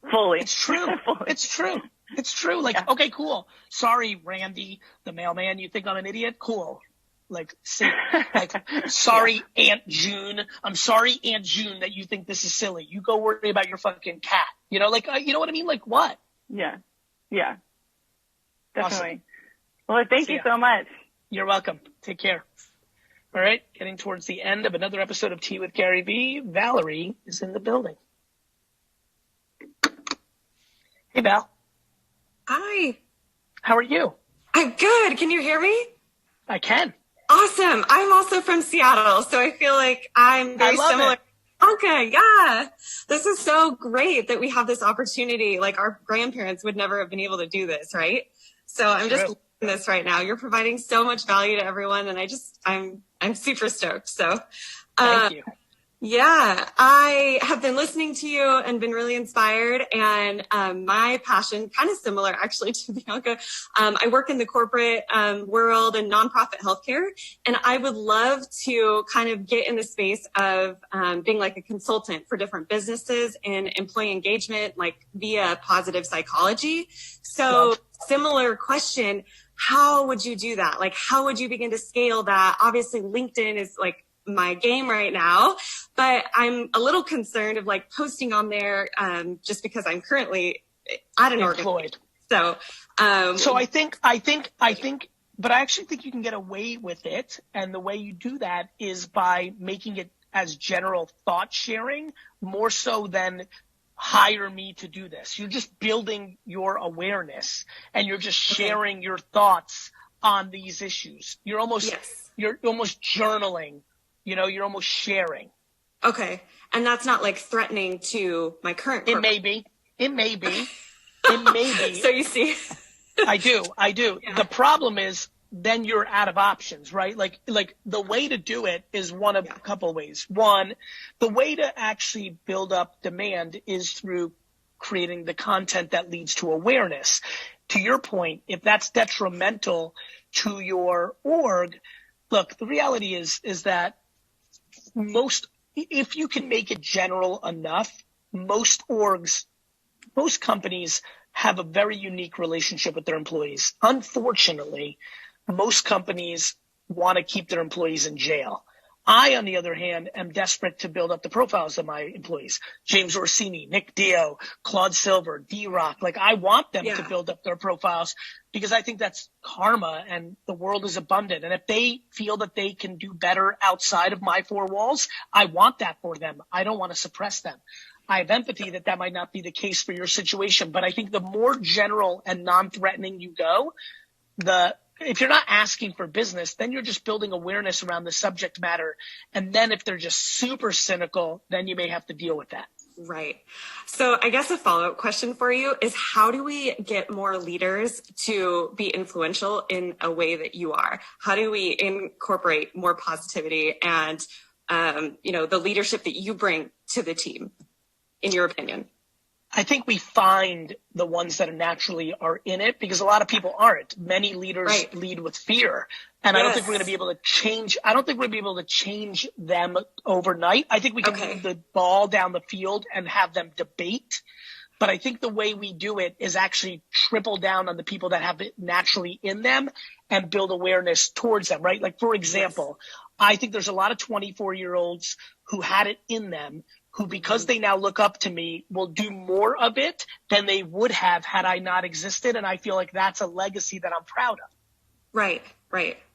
[SPEAKER 8] Fully.
[SPEAKER 1] It's true. It's true. It's true. Like, okay, cool. Sorry, Randy, the mailman. You think I'm an idiot? Cool. Like, see, like, sorry, Aunt June. I'm sorry, Aunt June, that you think this is silly. You go worry about your fucking cat. You know, like, you know what I mean? Like what?
[SPEAKER 8] Yeah. Yeah. Definitely.
[SPEAKER 1] Awesome.
[SPEAKER 8] Well, thank you so much.
[SPEAKER 1] You're welcome. Take care. All right. Getting towards the end of another episode of Tea with Gary V. Valerie is in the building. Hey, Val.
[SPEAKER 9] Hi.
[SPEAKER 1] How are you?
[SPEAKER 9] I'm good. Can you hear me?
[SPEAKER 1] I can.
[SPEAKER 9] Awesome. I'm also from Seattle, so I feel like I'm very similar.
[SPEAKER 1] It.
[SPEAKER 9] Okay, yeah. This is so great that we have this opportunity. Like our grandparents would never have been able to do this, right? So I'm just loving this right now. You're providing so much value to everyone, and I'm super stoked. So
[SPEAKER 1] thank you.
[SPEAKER 9] Yeah, I have been listening to you and been really inspired. And my passion, kind of similar actually to Bianca. I work in the corporate world and nonprofit healthcare, and I would love to kind of get in the space of being like a consultant for different businesses in employee engagement, like via positive psychology. So similar question, how would you do that? Like, how would you begin to scale that? Obviously, LinkedIn is like my game right now, but I'm a little concerned of like posting on there just because I'm currently at an
[SPEAKER 1] employed.
[SPEAKER 9] So
[SPEAKER 1] I think, but I actually think you can get away with it. And the way you do that is by making it as general thought sharing, more so than hire me to do this. You're just building your awareness and you're just sharing your thoughts on these issues. You're almost journaling. You know, you're almost sharing.
[SPEAKER 9] Okay. And that's not like threatening to my current
[SPEAKER 1] It may be. It may be.
[SPEAKER 9] So you see.
[SPEAKER 1] I do. Yeah. The problem is then you're out of options, right? Like the way to do it is one of a couple of ways. One, the way to actually build up demand is through creating the content that leads to awareness. To your point, if that's detrimental to your org, look, the reality is that if you can make it general enough, most companies have a very unique relationship with their employees. Unfortunately, most companies want to keep their employees in jail. I, on the other hand, am desperate to build up the profiles of my employees. James Orsini, Nick Dio, Claude Silver, D-Rock. Like, I want them to build up their profiles because I think that's karma and the world is abundant. And if they feel that they can do better outside of my four walls, I want that for them. I don't want to suppress them. I have empathy that might not be the case for your situation, but I think the more general and non-threatening you go, if you're not asking for business, then you're just building awareness around the subject matter. And then if they're just super cynical, then you may have to deal with that.
[SPEAKER 9] Right. So I guess a follow-up question for you is, how do we get more leaders to be influential in a way that you are? How do we incorporate more positivity and, the leadership that you bring to the team, in your opinion?
[SPEAKER 1] I think we find the ones that naturally are in it, because a lot of people aren't. Many leaders lead with fear. And I don't think we're going to be able to change. I don't think we're going to be able to change them overnight. I think we can move the ball down the field and have them debate. But I think the way we do it is actually triple down on the people that have it naturally in them and build awareness towards them, right? Like, for example, I think there's a lot of 24-year-olds who had it in them, who, because they now look up to me, will do more of it than they would have had I not existed. And I feel like that's a legacy that I'm proud of.
[SPEAKER 9] Right.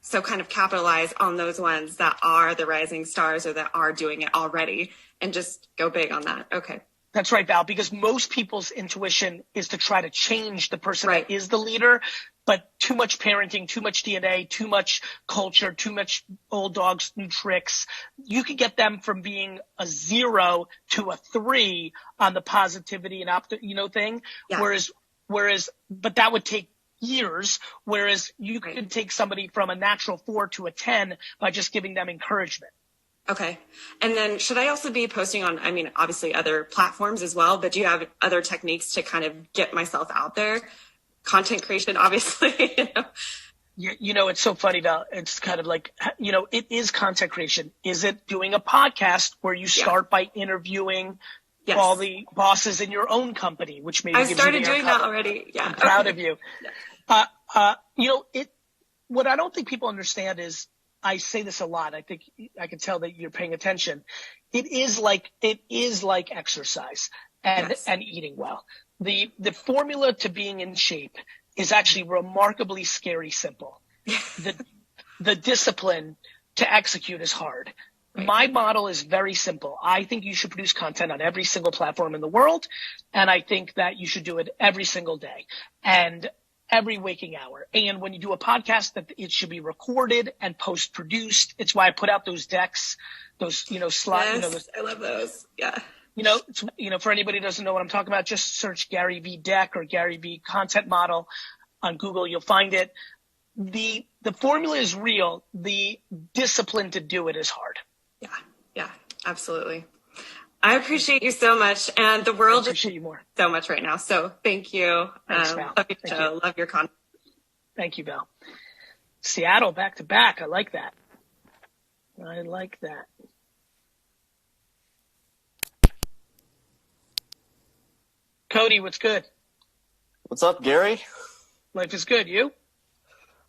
[SPEAKER 9] So kind of capitalize on those ones that are the rising stars or that are doing it already and just go big on that. Okay.
[SPEAKER 1] That's right, Val, because most people's intuition is to try to change the person that is the leader, but too much parenting, too much DNA, too much culture, too much old dogs, new tricks. You can get them from being a 0 to a 3 on the positivity and thing. Yeah. Whereas, but that would take years, whereas you can take somebody from a natural 4 to a 10 by just giving them encouragement.
[SPEAKER 9] Okay. And then should I also be posting on, obviously other platforms as well, but do you have other techniques to kind of get myself out there? Content creation, obviously.
[SPEAKER 1] It's so funny, Val. It's kind of like, it is content creation. Is it doing a podcast where you start by interviewing all the bosses in your own company, which maybe
[SPEAKER 9] I started doing that already. Yeah.
[SPEAKER 1] I'm proud of you. What I don't think people understand is, I say this a lot. I think I can tell that you're paying attention. It is like exercise. and eating well. The formula to being in shape is actually remarkably scary simple. The discipline to execute is hard. Right. My model is very simple. I think you should produce content on every single platform in the world, and I think that you should do it every single day and every waking hour. And when you do a podcast, that it should be recorded and post-produced. It's why I put out those decks, those slides.
[SPEAKER 9] Yes, I love those. Yeah.
[SPEAKER 1] For anybody who doesn't know what I'm talking about, just search Gary V deck or Gary V content model on Google. You'll find it. The formula is real. The discipline to do it is hard.
[SPEAKER 9] Yeah, absolutely. I appreciate you so much, and the world
[SPEAKER 1] appreciate you more
[SPEAKER 9] so much right now. So thank you.
[SPEAKER 1] Thanks, Val.
[SPEAKER 9] Love your show. Love your content.
[SPEAKER 1] Thank you, Val. Seattle back to back. I like that. Cody, what's good?
[SPEAKER 10] What's up, Gary?
[SPEAKER 1] Life is good. You?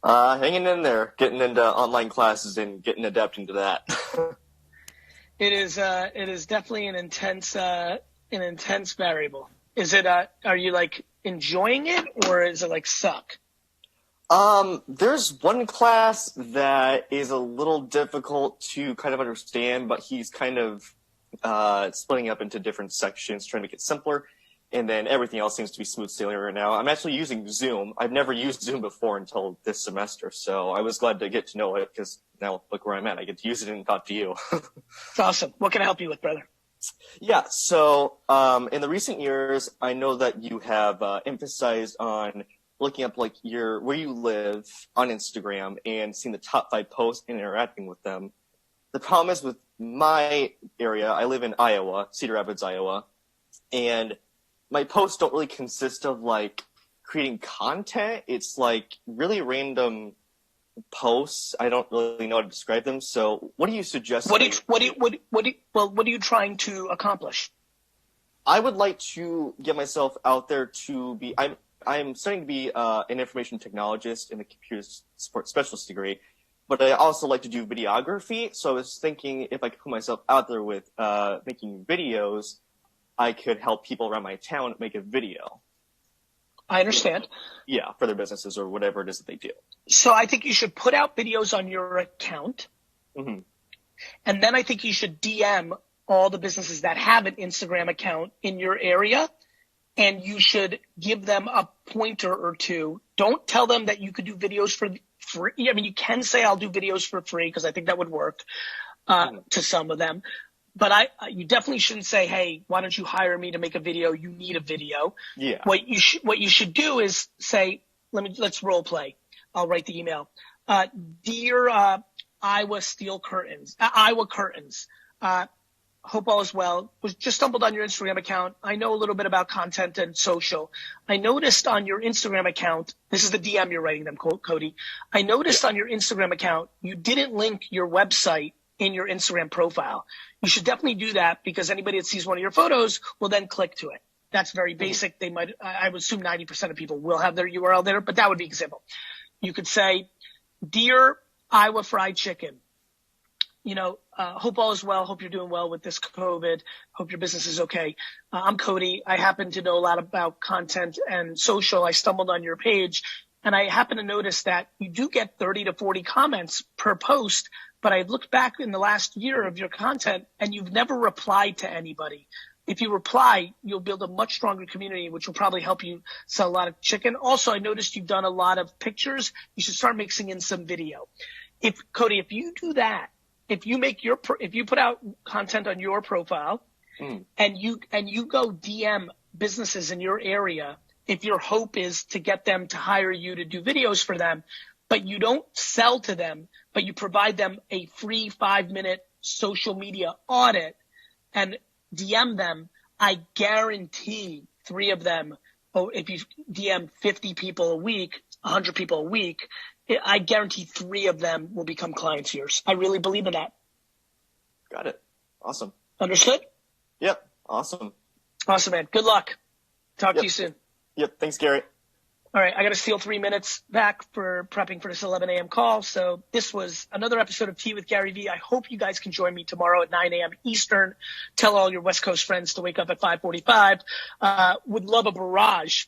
[SPEAKER 10] Hanging in there, getting into online classes and getting adapting to that.
[SPEAKER 1] It is definitely an intense variable. Is it, are you like enjoying it, or is it like suck?
[SPEAKER 10] There's one class that is a little difficult to kind of understand, but he's kind of, splitting up into different sections, trying to make it simpler. And then everything else seems to be smooth sailing right now. I'm actually using Zoom. I've never used Zoom before until this semester, so I was glad to get to know it, because now look where I'm at. I get to use it and talk to you.
[SPEAKER 1] It's awesome. What can I help you with, brother?
[SPEAKER 10] Yeah, so in the recent years, I know that you have emphasized on looking up like where you live on Instagram and seeing the top 5 posts and interacting with them. The problem is with my area, I live in Iowa, Cedar Rapids, Iowa, and my posts don't really consist of like creating content. It's like really random posts. I don't really know how to describe them. So what do you suggest?
[SPEAKER 1] What are you trying to accomplish?
[SPEAKER 10] I would like to get myself out there to be, I'm studying to be an information technologist in the computer support specialist degree, but I also like to do videography. So I was thinking if I could put myself out there with making videos, I could help people around my town make a video.
[SPEAKER 1] I understand.
[SPEAKER 10] Yeah, for their businesses or whatever it is that they do.
[SPEAKER 1] So I think you should put out videos on your account.
[SPEAKER 10] Mm-hmm.
[SPEAKER 1] And then I think you should DM all the businesses that have an Instagram account in your area. And you should give them a pointer or two. Don't tell them that you could do videos for free. I mean, you can say I'll do videos for free, because I think that would work to some of them. But you definitely shouldn't say, hey, why don't you hire me to make a video? You need a video.
[SPEAKER 10] Yeah.
[SPEAKER 1] What you should do is say, let's role play. I'll write the email. Dear Iowa Curtains, hope all is well. Just stumbled on your Instagram account. I know a little bit about content and social. I noticed on your Instagram account, this is the DM you're writing them, Cody. I noticed on your Instagram account, you didn't link your website in your Instagram profile. You should definitely do that, because anybody that sees one of your photos will then click to it. That's very basic. I would assume 90% of people will have their URL there, but that would be example. You could say, Dear Iowa Fried Chicken, hope all is well. Hope you're doing well with this COVID. Hope your business is okay. I'm Cody. I happen to know a lot about content and social. I stumbled on your page, and I happen to notice that you do get 30 to 40 comments per post, but I looked back in the last year of your content and you've never replied to anybody. If you reply, you'll build a much stronger community, which will probably help you sell a lot of chicken. Also, I noticed you've done a lot of pictures. You should start mixing in some video. Cody, if you do that, if you put out content on your profile and you go DM businesses in your area, if your hope is to get them to hire you to do videos for them, but you don't sell to them, but you provide them a free 5-minute social media audit and DM them, I guarantee 3 of them, if you DM 50 people a week, 100 people a week, I guarantee 3 of them will become clients of yours. I really believe in that.
[SPEAKER 10] Got it. Awesome.
[SPEAKER 1] Understood?
[SPEAKER 10] Yep. Awesome.
[SPEAKER 1] Awesome, man. Good luck. Talk to you soon.
[SPEAKER 10] Yep. Thanks, Gary.
[SPEAKER 1] All right, I got to steal 3 minutes back for prepping for this 11 a.m. call. So this was another episode of Tea with Gary Vee. I hope you guys can join me tomorrow at 9 a.m. Eastern. Tell all your West Coast friends to wake up at 5:45. Would love a barrage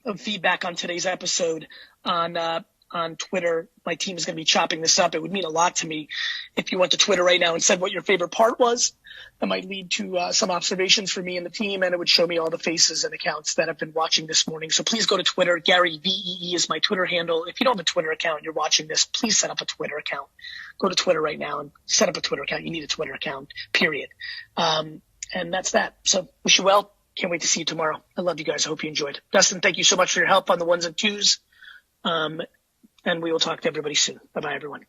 [SPEAKER 1] of feedback on today's episode on Twitter. My team is going to be chopping this up. It would mean a lot to me if you went to Twitter right now and said what your favorite part was. That might lead to some observations for me and the team, and it would show me all the faces and accounts that have been watching this morning. So please go to Twitter. Gary VEE is my Twitter handle. If you don't have a Twitter account and you're watching this, please set up a Twitter account. Go to Twitter right now and set up a Twitter account. You need a Twitter account, period. And that's that. So wish you well. Can't wait to see you tomorrow. I love you guys. I hope you enjoyed. Dustin, thank you so much for your help on the ones and twos. And we will talk to everybody soon. Bye-bye, everyone.